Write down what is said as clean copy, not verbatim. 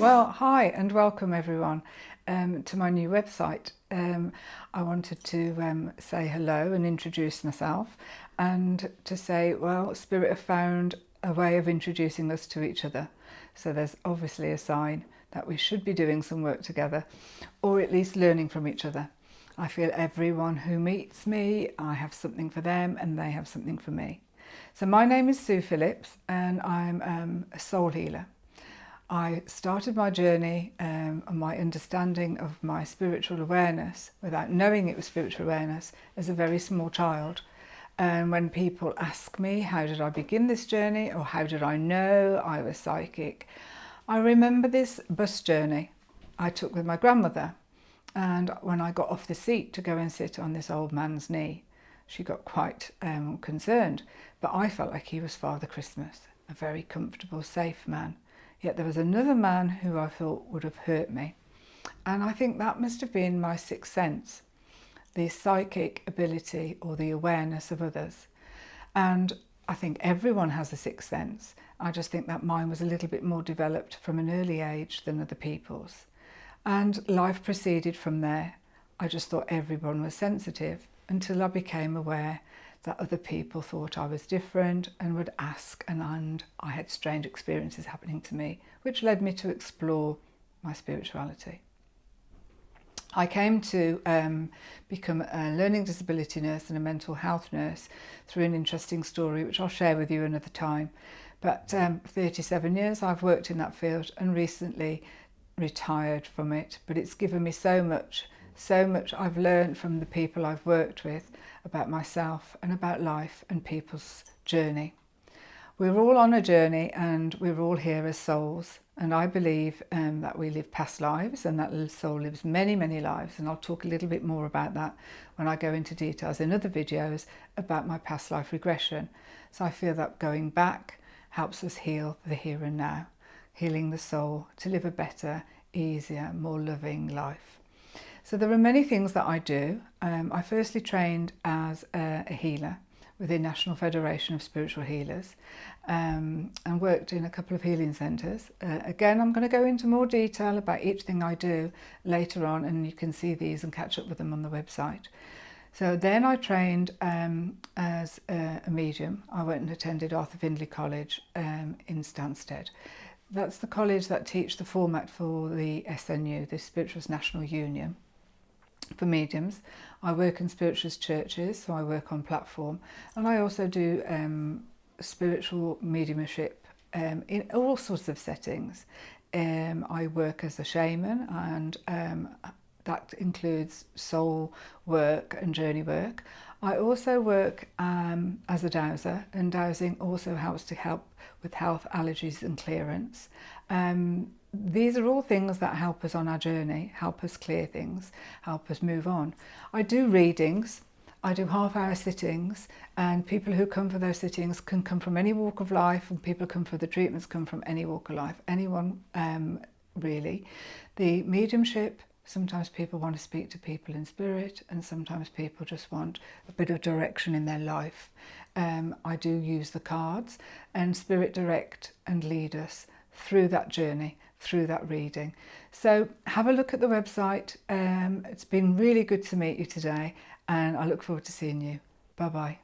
Well, hi and welcome everyone to my new website. I wanted to say hello and introduce myself, and to say, well, Spirit have found a way of introducing us to each other. So there's obviously a sign that we should be doing some work together, or at least learning from each other. I feel everyone who meets me, I have something for them and they have something for me. So my name is Sue Phillips and I'm a soul healer. I started my journey and my understanding of my spiritual awareness, without knowing it was spiritual awareness, as a very small child. And when people ask me, how did I begin this journey, or how did I know I was psychic, I remember this bus journey I took with my grandmother. And when I got off the seat to go and sit on this old man's knee, she got quite concerned. But I felt like he was Father Christmas, a very comfortable, safe man. Yet there was another man who I thought would have hurt me. And I think that must have been my sixth sense, the psychic ability or the awareness of others. And I think everyone has a sixth sense. I just think that mine was a little bit more developed from an early age than other people's. And life proceeded from there. I just thought everyone was sensitive until I became aware that other people thought I was different and would ask, and I had strange experiences happening to me, which led me to explore my spirituality. I came to become a learning disability nurse and a mental health nurse through an interesting story, which I'll share with you another time. But 37 years I've worked in that field and recently retired from it, but it's given me so much I've learned from the people I've worked with about myself and about life and people's journey. We're all on a journey and we're all here as souls, and I believe that we live past lives and that the soul lives many lives, and I'll talk a little bit more about that when I go into details in other videos about my past life regression. So I feel that going back helps us heal the here and now, healing the soul to live a better, easier, more loving life. So there are many things that I do. I firstly trained as a healer with the National Federation of Spiritual Healers, and worked in a couple of healing centres. Again, I'm going to go into more detail about each thing I do later on, and you can see these and catch up with them on the website. So then I trained as a medium. I went and attended Arthur Findlay College in Stansted. That's the college that teach the format for the SNU, the Spiritualist National Union, for mediums. I work in spiritualist churches, so I work on platform, and I also do spiritual mediumship in all sorts of settings. I work as a shaman, and that includes soul work and journey work. I also work as a dowser, and dowsing also helps to help with health, allergies and clearance. These are all things that help us on our journey, help us clear things, help us move on. I do readings, I do half-hour sittings, and people who come for those sittings can come from any walk of life, and people come for the treatments come from any walk of life, anyone really. The mediumship, sometimes people want to speak to people in spirit, and sometimes people just want a bit of direction in their life. I do use the cards, and spirit direct and lead us through that journey, through that reading. So have a look at the website. It's been really good to meet you today, and I look forward to seeing you. Bye bye.